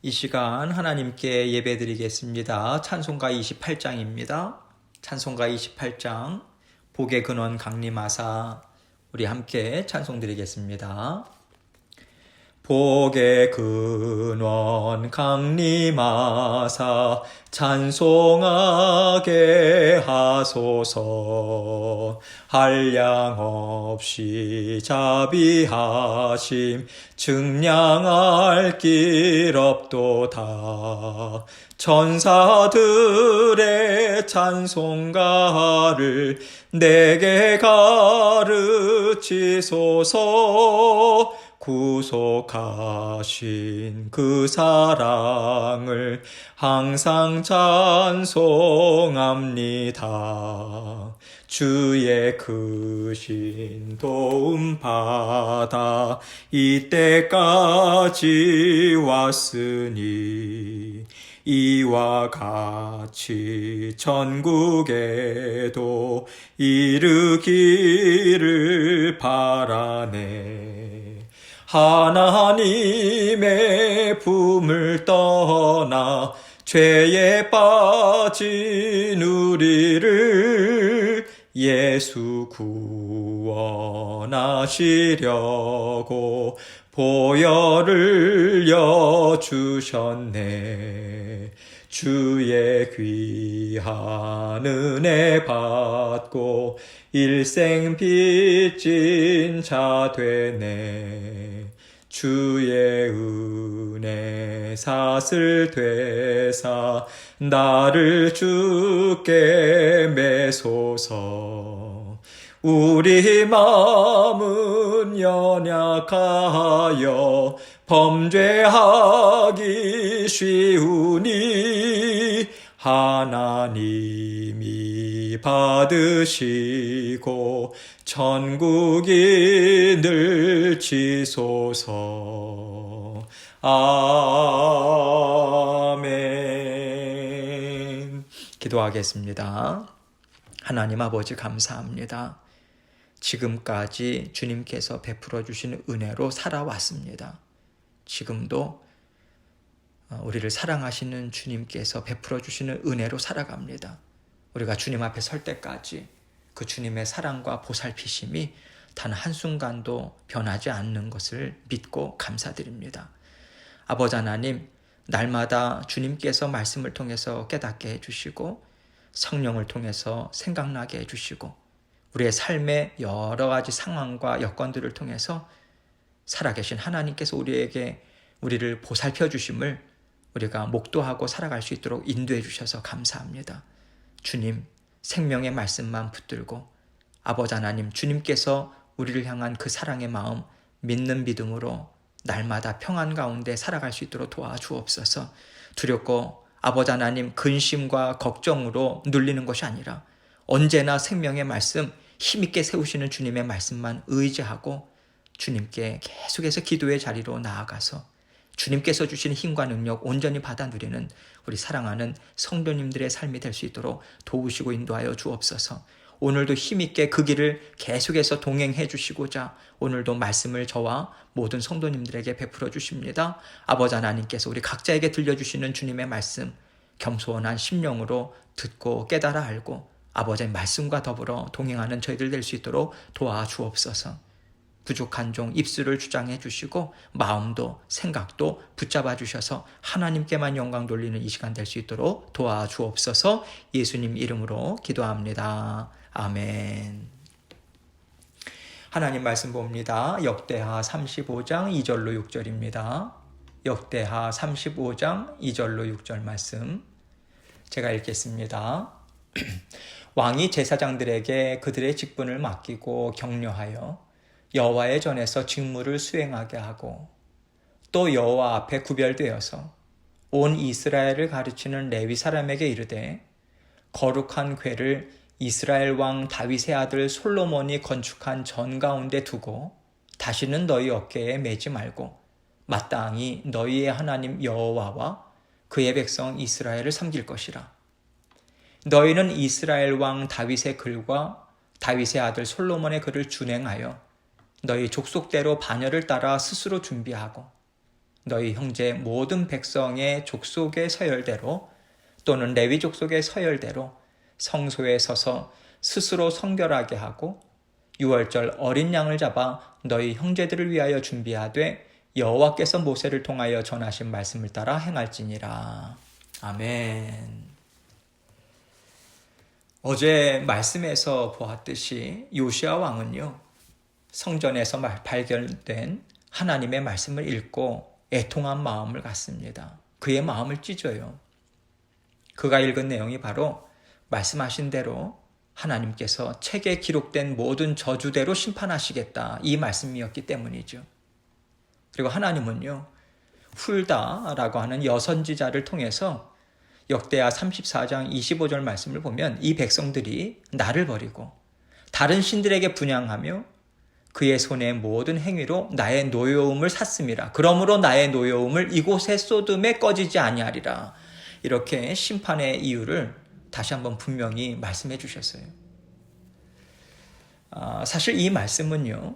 이 시간 하나님께 예배드리겠습니다. 찬송가 28장입니다. 찬송가 28장 복의 근원 강림하사 우리 함께 찬송드리겠습니다. 복의 근원 강림하사 찬송하게 하소서. 한량없이 자비하심 증량할 길 없도다. 천사들의 찬송가를 내게 가르치소서. 구속하신 그 사랑을 항상 찬송합니다. 주의 크신 도움 받아 이때까지 왔으니 이와 같이 전국에도 이르기를 바라네. 하나님의 품을 떠나 죄에 빠진 우리를 예수 구원하시려고 보혈을 여주셨네. 주의 귀한 은혜 받고 일생 빚진 자 되네. 주의 은혜 사슬 되사 나를 주께 매소서. 우리 마음은 연약하여 범죄하기 쉬우니 하나님이 받으시고 천국인을 지소서. 아멘. 기도하겠습니다. 하나님 아버지 감사합니다. 지금까지 주님께서 베풀어 주신 은혜로 살아왔습니다. 지금도 우리를 사랑하시는 주님께서 베풀어 주시는 은혜로 살아갑니다. 우리가 주님 앞에 설 때까지 그 주님의 사랑과 보살피심이 단 한순간도 변하지 않는 것을 믿고 감사드립니다. 아버지 하나님, 날마다 주님께서 말씀을 통해서 깨닫게 해주시고 성령을 통해서 생각나게 해주시고 우리의 삶의 여러 가지 상황과 여건들을 통해서 살아계신 하나님께서 우리를 보살펴 주심을 우리가 목도하고 살아갈 수 있도록 인도해 주셔서 감사합니다. 주님, 생명의 말씀만 붙들고 아버지 하나님, 주님께서 우리를 향한 그 사랑의 마음 믿는 믿음으로 날마다 평안 가운데 살아갈 수 있도록 도와주옵소서. 두렵고 아버지 하나님 근심과 걱정으로 눌리는 것이 아니라 언제나 생명의 말씀 힘있게 세우시는 주님의 말씀만 의지하고 주님께 계속해서 기도의 자리로 나아가서 주님께서 주신 힘과 능력 온전히 받아 누리는 우리 사랑하는 성도님들의 삶이 될 수 있도록 도우시고 인도하여 주옵소서. 오늘도 힘있게 그 길을 계속해서 동행해 주시고자 오늘도 말씀을 저와 모든 성도님들에게 베풀어 주십니다. 아버지 하나님께서 우리 각자에게 들려주시는 주님의 말씀 겸손한 심령으로 듣고 깨달아 알고 아버지의 말씀과 더불어 동행하는 저희들 될 수 있도록 도와주옵소서. 부족한 종 입술을 주장해 주시고 마음도 생각도 붙잡아 주셔서 하나님께만 영광 돌리는 이 시간 될 수 있도록 도와주옵소서. 예수님 이름으로 기도합니다. 아멘. 하나님 말씀 봅니다. 역대하 35장 2절로 6절입니다. 역대하 35장 2절로 6절 말씀 제가 읽겠습니다. 왕이 제사장들에게 그들의 직분을 맡기고 격려하여 여호와의 전에서 직무를 수행하게 하고 또 여호와 앞에 구별되어서 온 이스라엘을 가르치는 레위 사람에게 이르되 거룩한 궤를 이스라엘 왕 다윗의 아들 솔로몬이 건축한 전 가운데 두고 다시는 너희 어깨에 매지 말고 마땅히 너희의 하나님 여호와와 그의 백성 이스라엘을 섬길 것이라. 너희는 이스라엘 왕 다윗의 글과 다윗의 아들 솔로몬의 글을 준행하여 너희 족속대로 반열을 따라 스스로 준비하고 너희 형제 모든 백성의 족속의 서열대로 또는 레위 족속의 서열대로 성소에 서서 스스로 성결하게 하고 유월절 어린 양을 잡아 너희 형제들을 위하여 준비하되 여호와께서 모세를 통하여 전하신 말씀을 따라 행할지니라. 아멘. 어제 말씀에서 보았듯이 요시야 왕은요, 성전에서 발견된 하나님의 말씀을 읽고 애통한 마음을 갖습니다. 그의 마음을 찢어요. 그가 읽은 내용이 바로 말씀하신 대로 하나님께서 책에 기록된 모든 저주대로 심판하시겠다, 이 말씀이었기 때문이죠. 그리고 하나님은요, 훌다라고 하는 여선지자를 통해서 역대하 34장 25절 말씀을 보면 이 백성들이 나를 버리고 다른 신들에게 분향하며 그의 손의 모든 행위로 나의 노여움을 샀음이라. 그러므로 나의 노여움을 이곳에 쏟음에 꺼지지 아니하리라. 이렇게 심판의 이유를 다시 한번 분명히 말씀해 주셨어요. 사실 이 말씀은요,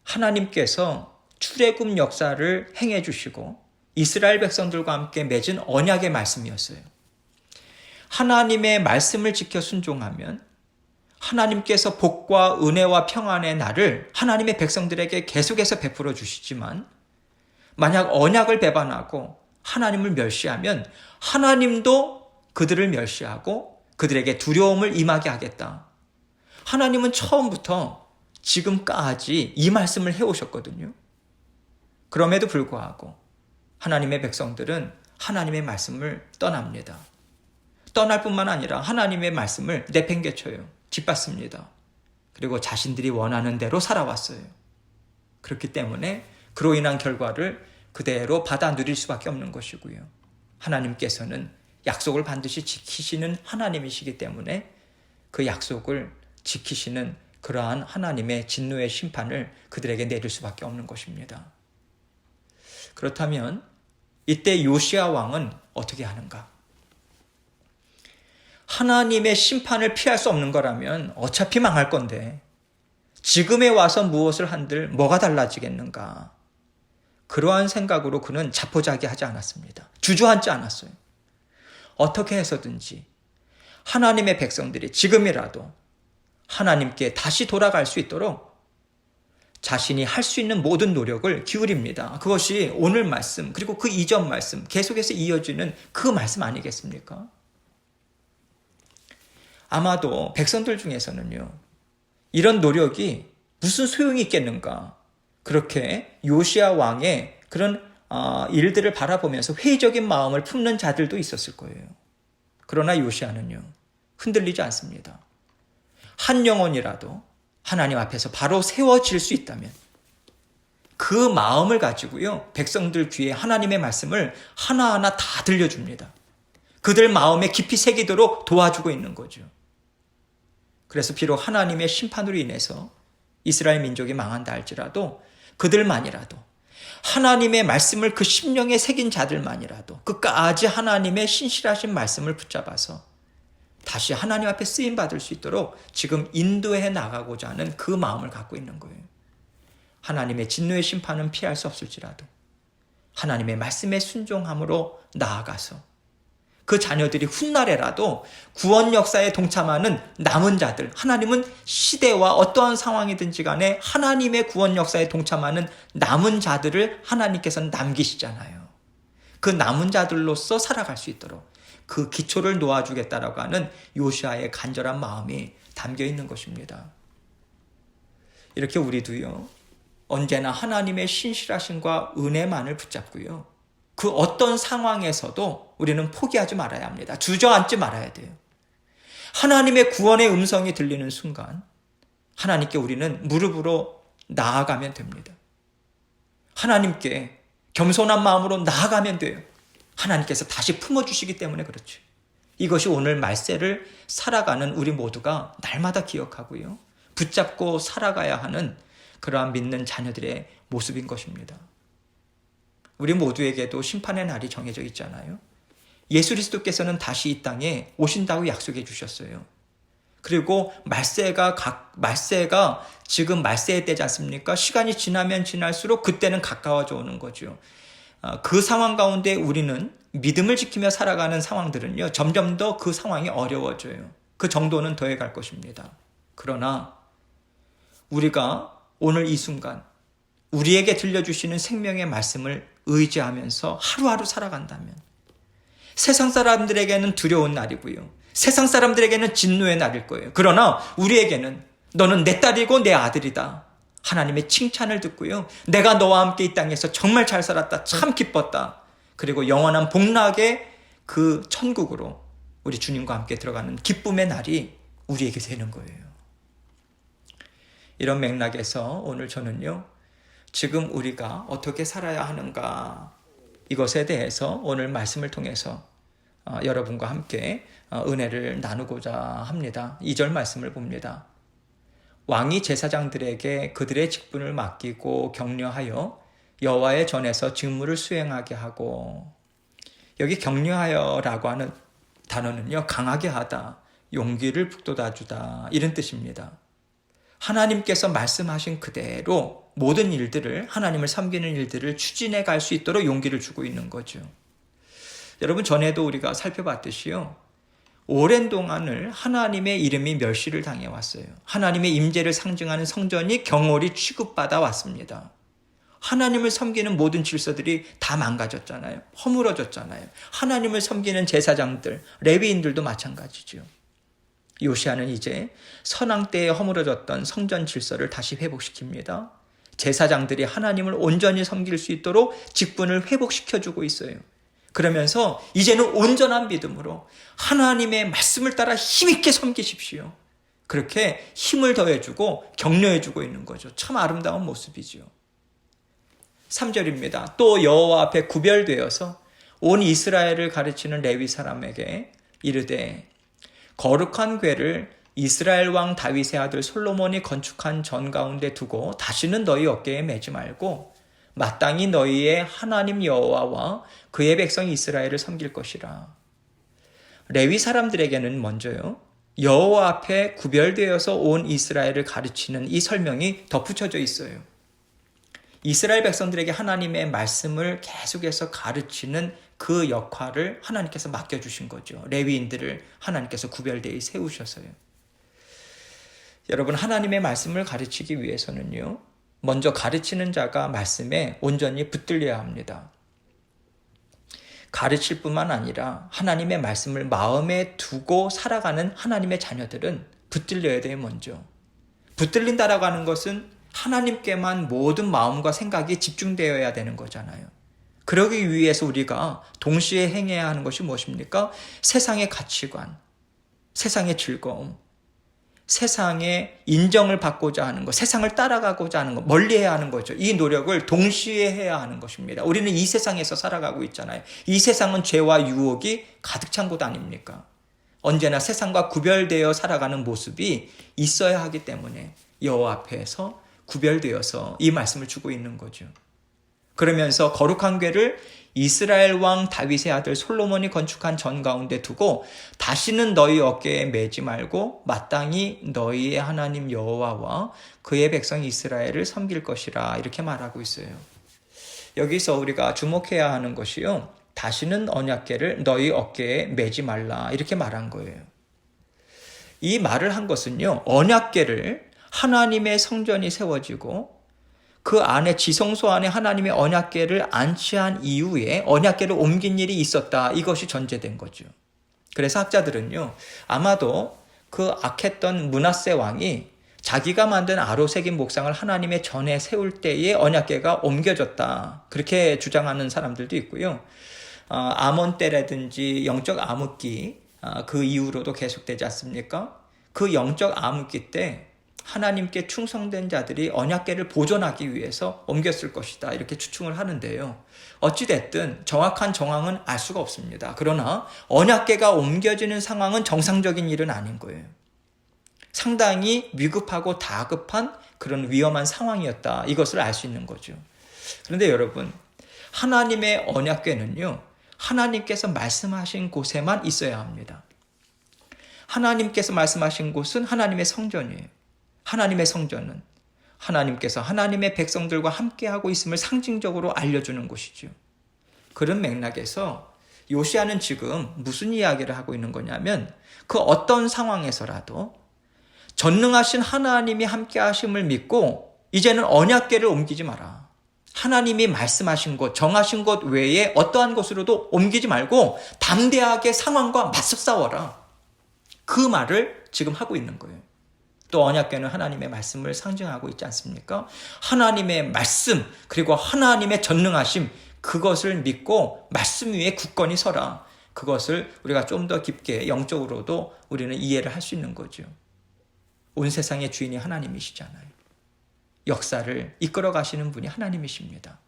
하나님께서 출애굽 역사를 행해 주시고 이스라엘 백성들과 함께 맺은 언약의 말씀이었어요. 하나님의 말씀을 지켜 순종하면 하나님께서 복과 은혜와 평안의 날을 하나님의 백성들에게 계속해서 베풀어 주시지만, 만약 언약을 배반하고 하나님을 멸시하면 하나님도 그들을 멸시하고 그들에게 두려움을 임하게 하겠다. 하나님은 처음부터 지금까지 이 말씀을 해오셨거든요. 그럼에도 불구하고 하나님의 백성들은 하나님의 말씀을 떠납니다. 떠날 뿐만 아니라 하나님의 말씀을 내팽개쳐요. 짓밟습니다. 그리고 자신들이 원하는 대로 살아왔어요. 그렇기 때문에 그로 인한 결과를 그대로 받아 누릴 수밖에 없는 것이고요. 하나님께서는 약속을 반드시 지키시는 하나님이시기 때문에 그 약속을 지키시는 그러한 하나님의 진노의 심판을 그들에게 내릴 수밖에 없는 것입니다. 그렇다면 이때 요시야 왕은 어떻게 하는가? 하나님의 심판을 피할 수 없는 거라면 어차피 망할 건데 지금에 와서 무엇을 한들 뭐가 달라지겠는가? 그러한 생각으로 그는 자포자기하지 않았습니다. 주저앉지 않았어요. 어떻게 해서든지 하나님의 백성들이 지금이라도 하나님께 다시 돌아갈 수 있도록 자신이 할 수 있는 모든 노력을 기울입니다. 그것이 오늘 말씀, 그리고 그 이전 말씀, 계속해서 이어지는 그 말씀 아니겠습니까? 아마도 백성들 중에서는요, 이런 노력이 무슨 소용이 있겠는가, 그렇게 요시야 왕의 그런 일들을 바라보면서 회의적인 마음을 품는 자들도 있었을 거예요. 그러나 요시야는요, 흔들리지 않습니다. 한 영혼이라도 하나님 앞에서 바로 세워질 수 있다면 그 마음을 가지고요, 백성들 귀에 하나님의 말씀을 하나하나 다 들려줍니다. 그들 마음에 깊이 새기도록 도와주고 있는 거죠. 그래서 비록 하나님의 심판으로 인해서 이스라엘 민족이 망한다 할지라도 그들만이라도, 하나님의 말씀을 그 심령에 새긴 자들만이라도 끝까지 하나님의 신실하신 말씀을 붙잡아서 다시 하나님 앞에 쓰임받을 수 있도록 지금 인도해 나가고자 하는 그 마음을 갖고 있는 거예요. 하나님의 진노의 심판은 피할 수 없을지라도 하나님의 말씀에 순종함으로 나아가서 그 자녀들이 훗날에라도 구원 역사에 동참하는 남은 자들, 하나님은 시대와 어떠한 상황이든지 간에 하나님의 구원 역사에 동참하는 남은 자들을 하나님께서 남기시잖아요. 그 남은 자들로서 살아갈 수 있도록 그 기초를 놓아주겠다라고 하는 요시야의 간절한 마음이 담겨 있는 것입니다. 이렇게 우리도요, 언제나 하나님의 신실하심과 은혜만을 붙잡고요, 그 어떤 상황에서도 우리는 포기하지 말아야 합니다. 주저앉지 말아야 돼요. 하나님의 구원의 음성이 들리는 순간 하나님께 우리는 무릎으로 나아가면 됩니다. 하나님께 겸손한 마음으로 나아가면 돼요. 하나님께서 다시 품어주시기 때문에 그렇죠. 이것이 오늘 말세를 살아가는 우리 모두가 날마다 기억하고요, 붙잡고 살아가야 하는 그러한 믿는 자녀들의 모습인 것입니다. 우리 모두에게도 심판의 날이 정해져 있잖아요. 예수 그리스도께서는 다시 이 땅에 오신다고 약속해 주셨어요. 그리고 말세가 지금 말세의 때지 않습니까? 시간이 지나면 지날수록 그때는 가까워져 오는 거죠. 그 상황 가운데 우리는 믿음을 지키며 살아가는 상황들은요, 점점 더 그 상황이 어려워져요. 그 정도는 더해갈 것입니다. 그러나 우리가 오늘 이 순간 우리에게 들려주시는 생명의 말씀을 의지하면서 하루하루 살아간다면 세상 사람들에게는 두려운 날이고요. 세상 사람들에게는 진노의 날일 거예요. 그러나 우리에게는 너는 내 딸이고 내 아들이다. 하나님의 칭찬을 듣고요. 내가 너와 함께 이 땅에서 정말 잘 살았다. 참 기뻤다. 그리고 영원한 복락의 그 천국으로 우리 주님과 함께 들어가는 기쁨의 날이 우리에게 되는 거예요. 이런 맥락에서 오늘 저는요, 지금 우리가 어떻게 살아야 하는가, 이것에 대해서 오늘 말씀을 통해서 여러분과 함께 은혜를 나누고자 합니다. 2절 말씀을 봅니다. 왕이 제사장들에게 그들의 직분을 맡기고 격려하여 여호와의 전에서 직무를 수행하게 하고, 여기 격려하여라고 하는 단어는요, 강하게 하다, 용기를 북돋아 주다, 이런 뜻입니다. 하나님께서 말씀하신 그대로 모든 일들을, 하나님을 섬기는 일들을 추진해 갈 수 있도록 용기를 주고 있는 거죠. 여러분, 전에도 우리가 살펴봤듯이요, 오랜 동안을 하나님의 이름이 멸시를 당해왔어요. 하나님의 임재를 상징하는 성전이 경홀히 취급받아 왔습니다. 하나님을 섬기는 모든 질서들이 다 망가졌잖아요. 허물어졌잖아요. 하나님을 섬기는 제사장들, 레위인들도 마찬가지죠. 요시아는 이제 선왕 때에 허물어졌던 성전 질서를 다시 회복시킵니다. 제사장들이 하나님을 온전히 섬길 수 있도록 직분을 회복시켜주고 있어요. 그러면서 이제는 온전한 믿음으로 하나님의 말씀을 따라 힘있게 섬기십시오. 그렇게 힘을 더해주고 격려해주고 있는 거죠. 참 아름다운 모습이죠. 3절입니다. 또 여호와 앞에 구별되어서 온 이스라엘을 가르치는 레위 사람에게 이르되, 거룩한 궤를 이스라엘 왕 다윗의 아들 솔로몬이 건축한 전 가운데 두고 다시는 너희 어깨에 매지 말고 마땅히 너희의 하나님 여호와와 그의 백성 이스라엘을 섬길 것이라. 레위 사람들에게는 먼저요, 여호와 앞에 구별되어서 온 이스라엘을 가르치는 이 설명이 덧붙여져 있어요. 이스라엘 백성들에게 하나님의 말씀을 계속해서 가르치는 그 역할을 하나님께서 맡겨주신 거죠. 레위인들을 하나님께서 구별되어 세우셔서요. 여러분, 하나님의 말씀을 가르치기 위해서는요, 먼저 가르치는 자가 말씀에 온전히 붙들려야 합니다. 가르칠 뿐만 아니라 하나님의 말씀을 마음에 두고 살아가는 하나님의 자녀들은 붙들려야 돼요. 먼저 붙들린다라고 하는 것은 하나님께만 모든 마음과 생각이 집중되어야 되는 거잖아요. 그러기 위해서 우리가 동시에 행해야 하는 것이 무엇입니까? 세상의 가치관, 세상의 즐거움, 세상의 인정을 받고자 하는 것, 세상을 따라가고자 하는 것, 멀리해야 하는 거죠. 이 노력을 동시에 해야 하는 것입니다. 우리는 이 세상에서 살아가고 있잖아요. 이 세상은 죄와 유혹이 가득 찬 곳 아닙니까? 언제나 세상과 구별되어 살아가는 모습이 있어야 하기 때문에 여호와 앞에서 구별되어서 이 말씀을 주고 있는 거죠. 그러면서 거룩한 궤를 이스라엘 왕 다윗의 아들 솔로몬이 건축한 전 가운데 두고 다시는 너희 어깨에 매지 말고 마땅히 너희의 하나님 여호와와 그의 백성 이스라엘을 섬길 것이라, 이렇게 말하고 있어요. 여기서 우리가 주목해야 하는 것이요, 다시는 언약궤를 너희 어깨에 매지 말라, 이렇게 말한 거예요. 이 말을 한 것은요, 언약궤를 하나님의 성전이 세워지고 그 안에 지성소 안에 하나님의 언약궤를 안치한 이후에 언약궤를 옮긴 일이 있었다, 이것이 전제된 거죠. 그래서 학자들은요, 아마도 그 악했던 므낫세 왕이 자기가 만든 아로새긴 목상을 하나님의 전에 세울 때에 언약궤가 옮겨졌다, 그렇게 주장하는 사람들도 있고요. 아몬 때라든지 영적 암흑기, 그 이후로도 계속되지 않습니까? 그 영적 암흑기 때 하나님께 충성된 자들이 언약궤를 보존하기 위해서 옮겼을 것이다, 이렇게 추측을 하는데요. 어찌됐든 정확한 정황은 알 수가 없습니다. 그러나 언약궤가 옮겨지는 상황은 정상적인 일은 아닌 거예요. 상당히 위급하고 다급한 그런 위험한 상황이었다, 이것을 알 수 있는 거죠. 그런데 여러분, 하나님의 언약궤는요, 하나님께서 말씀하신 곳에만 있어야 합니다. 하나님께서 말씀하신 곳은 하나님의 성전이에요. 하나님의 성전은 하나님께서 하나님의 백성들과 함께하고 있음을 상징적으로 알려주는 곳이죠. 그런 맥락에서 요시야는 지금 무슨 이야기를 하고 있는 거냐면 그 어떤 상황에서라도 전능하신 하나님이 함께 하심을 믿고 이제는 언약궤를 옮기지 마라. 하나님이 말씀하신 곳, 정하신 곳 외에 어떠한 곳으로도 옮기지 말고 담대하게 상황과 맞서 싸워라. 그 말을 지금 하고 있는 거예요. 또 언약궤는 하나님의 말씀을 상징하고 있지 않습니까? 하나님의 말씀, 그리고 하나님의 전능하심, 그것을 믿고 말씀 위에 굳건히 서라. 그것을 우리가 좀 더 깊게 영적으로도 우리는 이해를 할 수 있는 거죠. 온 세상의 주인이 하나님이시잖아요. 역사를 이끌어 가시는 분이 하나님이십니다.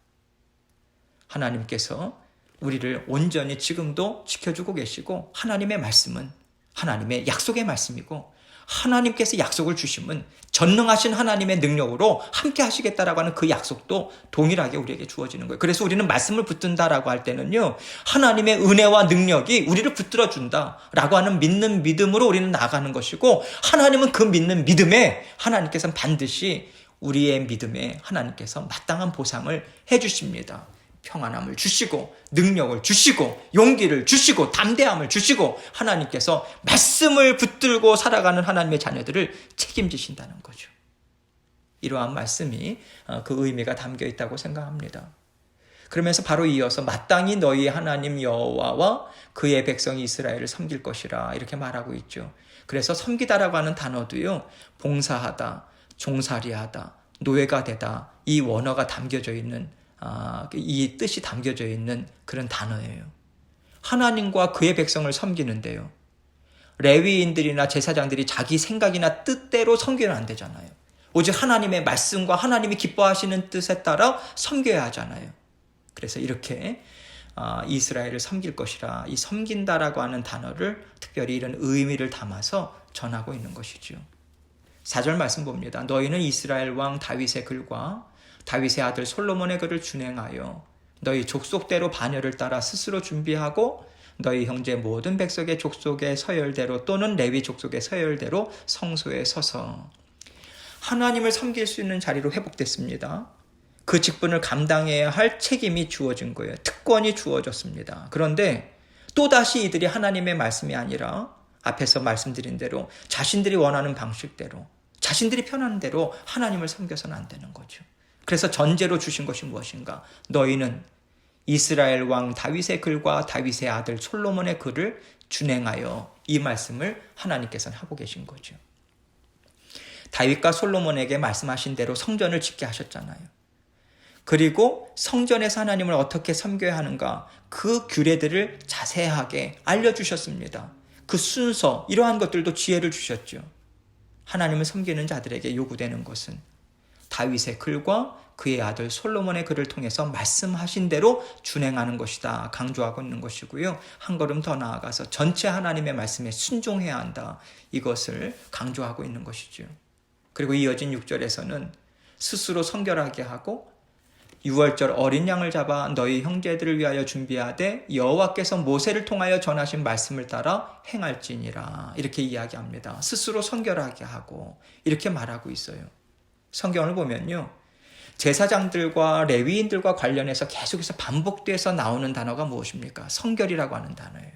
하나님께서 우리를 온전히 지금도 지켜주고 계시고 하나님의 말씀은 하나님의 약속의 말씀이고 하나님께서 약속을 주심은 전능하신 하나님의 능력으로 함께 하시겠다라고 하는 그 약속도 동일하게 우리에게 주어지는 거예요. 그래서 우리는 말씀을 붙든다라고 할 때는요, 하나님의 은혜와 능력이 우리를 붙들어 준다라고 하는 믿는 믿음으로 우리는 나아가는 것이고, 하나님은 그 믿는 믿음에 하나님께서는 반드시 우리의 믿음에 하나님께서 마땅한 보상을 해주십니다. 평안함을 주시고 능력을 주시고 용기를 주시고 담대함을 주시고 하나님께서 말씀을 붙들고 살아가는 하나님의 자녀들을 책임지신다는 거죠. 이러한 말씀이 그 의미가 담겨 있다고 생각합니다. 그러면서 바로 이어서 마땅히 너희 하나님 여호와와 그의 백성 이스라엘을 섬길 것이라 이렇게 말하고 있죠. 그래서 섬기다라고 하는 단어도요, 봉사하다, 종살이하다, 노예가 되다, 이 원어가 담겨져 있는 이 뜻이 담겨져 있는 그런 단어예요. 하나님과 그의 백성을 섬기는데요, 레위인들이나 제사장들이 자기 생각이나 뜻대로 섬기면 안 되잖아요. 오직 하나님의 말씀과 하나님이 기뻐하시는 뜻에 따라 섬겨야 하잖아요. 그래서 이렇게 이스라엘을 섬길 것이라, 이 섬긴다라고 하는 단어를 특별히 이런 의미를 담아서 전하고 있는 것이죠. 4절 말씀 봅니다. 너희는 이스라엘 왕 다윗의 글과 다윗의 아들 솔로몬의 글을 준행하여 너희 족속대로 반열을 따라 스스로 준비하고 너희 형제 모든 백성의 족속의 서열대로 또는 레위 족속의 서열대로 성소에 서서. 하나님을 섬길 수 있는 자리로 회복됐습니다. 그 직분을 감당해야 할 책임이 주어진 거예요. 특권이 주어졌습니다. 그런데 또다시 이들이 하나님의 말씀이 아니라 앞에서 말씀드린 대로 자신들이 원하는 방식대로 자신들이 편한 대로 하나님을 섬겨서는 안 되는 거죠. 그래서 전제로 주신 것이 무엇인가? 너희는 이스라엘 왕 다윗의 글과 다윗의 아들 솔로몬의 글을 준행하여, 이 말씀을 하나님께서는 하고 계신 거죠. 다윗과 솔로몬에게 말씀하신 대로 성전을 짓게 하셨잖아요. 그리고 성전에서 하나님을 어떻게 섬겨야 하는가, 그 규례들을 자세하게 알려주셨습니다. 그 순서, 이러한 것들도 지혜를 주셨죠. 하나님을 섬기는 자들에게 요구되는 것은 다윗의 글과 그의 아들 솔로몬의 글을 통해서 말씀하신 대로 준행하는 것이다 강조하고 있는 것이고요. 한 걸음 더 나아가서 전체 하나님의 말씀에 순종해야 한다, 이것을 강조하고 있는 것이죠. 그리고 이어진 6절에서는 스스로 성결하게 하고 유월절 어린 양을 잡아 너희 형제들을 위하여 준비하되 여호와께서 모세를 통하여 전하신 말씀을 따라 행할지니라, 이렇게 이야기합니다. 스스로 성결하게 하고 이렇게 말하고 있어요. 성경을 보면요, 제사장들과 레위인들과 관련해서 계속해서 반복돼서 나오는 단어가 무엇입니까? 성결이라고 하는 단어예요.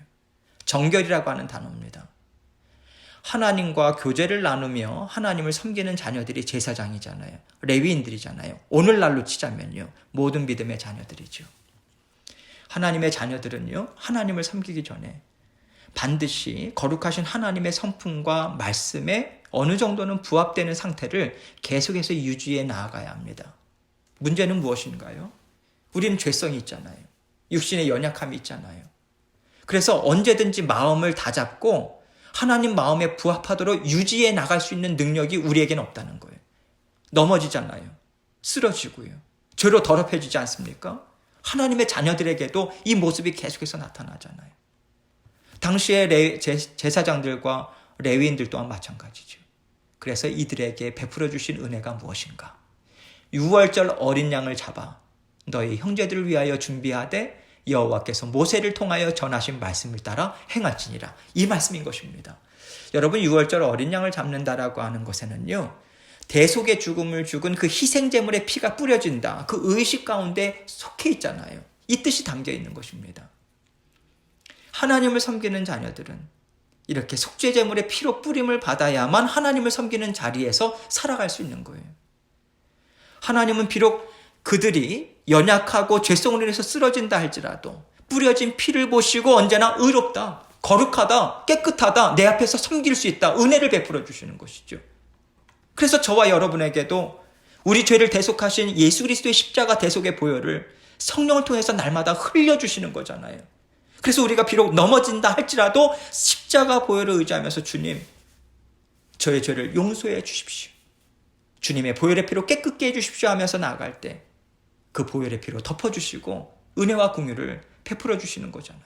정결이라고 하는 단어입니다. 하나님과 교제를 나누며 하나님을 섬기는 자녀들이 제사장이잖아요. 레위인들이잖아요. 오늘날로 치자면요, 모든 믿음의 자녀들이죠. 하나님의 자녀들은요, 하나님을 섬기기 전에 반드시 거룩하신 하나님의 성품과 말씀에 어느 정도는 부합되는 상태를 계속해서 유지해 나아가야 합니다. 문제는 무엇인가요? 우리는 죄성이 있잖아요. 육신의 연약함이 있잖아요. 그래서 언제든지 마음을 다잡고 하나님 마음에 부합하도록 유지해 나갈 수 있는 능력이 우리에게는 없다는 거예요. 넘어지잖아요. 쓰러지고요. 죄로 더럽혀지지 않습니까? 하나님의 자녀들에게도 이 모습이 계속해서 나타나잖아요. 당시의 제사장들과 레위인들 또한 마찬가지죠. 그래서 이들에게 베풀어 주신 은혜가 무엇인가? 유월절 어린 양을 잡아 너희 형제들을 위하여 준비하되 여호와께서 모세를 통하여 전하신 말씀을 따라 행할지니라, 이 말씀인 것입니다. 여러분, 유월절 어린 양을 잡는다라고 하는 것에는요, 대속의 죽음을 죽은 그 희생제물의 피가 뿌려진다, 그 의식 가운데 속해 있잖아요. 이 뜻이 담겨 있는 것입니다. 하나님을 섬기는 자녀들은 이렇게 속죄제물의 피로 뿌림을 받아야만 하나님을 섬기는 자리에서 살아갈 수 있는 거예요. 하나님은 비록 그들이 연약하고 죄성으로 인해서 쓰러진다 할지라도 뿌려진 피를 보시고 언제나 의롭다, 거룩하다, 깨끗하다, 내 앞에서 섬길 수 있다, 은혜를 베풀어 주시는 것이죠. 그래서 저와 여러분에게도 우리 죄를 대속하신 예수 그리스도의 십자가 대속의 보혈을 성령을 통해서 날마다 흘려주시는 거잖아요. 그래서 우리가 비록 넘어진다 할지라도 십자가 보혈을 의지하면서 주님, 저의 죄를 용서해 주십시오. 주님의 보혈의 피로 깨끗게 해주십시오 하면서 나아갈 때 그 보혈의 피로 덮어주시고 은혜와 긍휼을 베풀어 주시는 거잖아요.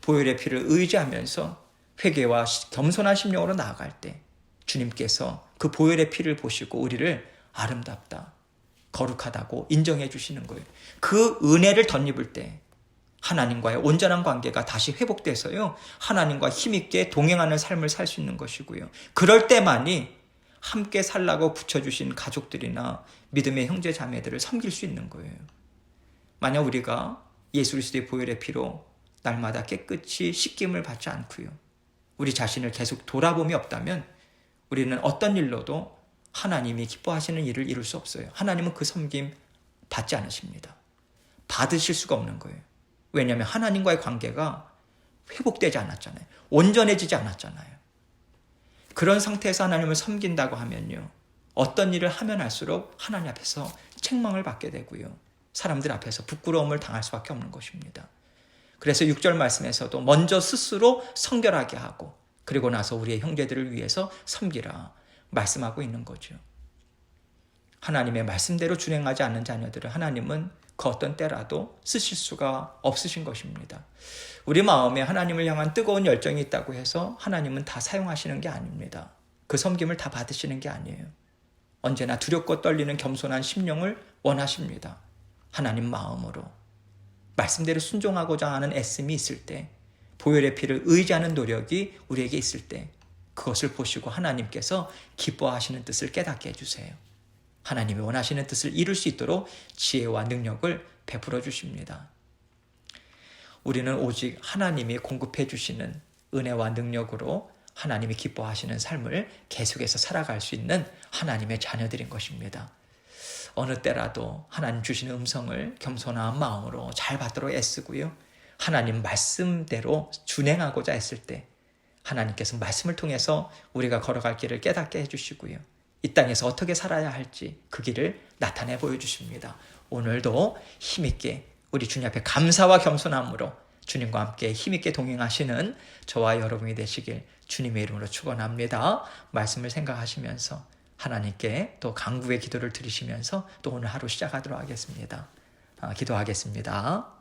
보혈의 피를 의지하면서 회개와 겸손한 심령으로 나아갈 때 주님께서 그 보혈의 피를 보시고 우리를 아름답다, 거룩하다고 인정해 주시는 거예요. 그 은혜를 덧입을 때 하나님과의 온전한 관계가 다시 회복돼서요, 하나님과 힘있게 동행하는 삶을 살 수 있는 것이고요. 그럴 때만이 함께 살라고 붙여주신 가족들이나 믿음의 형제 자매들을 섬길 수 있는 거예요. 만약 우리가 예수 그리스도의 보혈의 피로 날마다 깨끗이 씻김을 받지 않고요, 우리 자신을 계속 돌아봄이 없다면 우리는 어떤 일로도 하나님이 기뻐하시는 일을 이룰 수 없어요. 하나님은 그 섬김 받지 않으십니다. 받으실 수가 없는 거예요. 왜냐하면 하나님과의 관계가 회복되지 않았잖아요. 온전해지지 않았잖아요. 그런 상태에서 하나님을 섬긴다고 하면요, 어떤 일을 하면 할수록 하나님 앞에서 책망을 받게 되고요, 사람들 앞에서 부끄러움을 당할 수밖에 없는 것입니다. 그래서 6절 말씀에서도 먼저 스스로 성결하게 하고 그리고 나서 우리의 형제들을 위해서 섬기라 말씀하고 있는 거죠. 하나님의 말씀대로 준행하지 않는 자녀들을 하나님은 그 어떤 때라도 쓰실 수가 없으신 것입니다. 우리 마음에 하나님을 향한 뜨거운 열정이 있다고 해서 하나님은 다 사용하시는 게 아닙니다. 그 섬김을 다 받으시는 게 아니에요. 언제나 두렵고 떨리는 겸손한 심령을 원하십니다. 하나님 마음으로 말씀대로 순종하고자 하는 애씀이 있을 때, 보혈의 피를 의지하는 노력이 우리에게 있을 때 그것을 보시고 하나님께서 기뻐하시는 뜻을 깨닫게 해주세요. 하나님이 원하시는 뜻을 이룰 수 있도록 지혜와 능력을 베풀어 주십니다. 우리는 오직 하나님이 공급해 주시는 은혜와 능력으로 하나님이 기뻐하시는 삶을 계속해서 살아갈 수 있는 하나님의 자녀들인 것입니다. 어느 때라도 하나님 주시는 음성을 겸손한 마음으로 잘 받도록 애쓰고요, 하나님 말씀대로 준행하고자 했을 때 하나님께서 말씀을 통해서 우리가 걸어갈 길을 깨닫게 해주시고요, 이 땅에서 어떻게 살아야 할지 그 길을 나타내 보여주십니다. 오늘도 힘있게 우리 주님 앞에 감사와 겸손함으로 주님과 함께 힘있게 동행하시는 저와 여러분이 되시길 주님의 이름으로 축원합니다. 말씀을 생각하시면서 하나님께 또 간구의 기도를 드리시면서 또 오늘 하루 시작하도록 하겠습니다. 기도하겠습니다.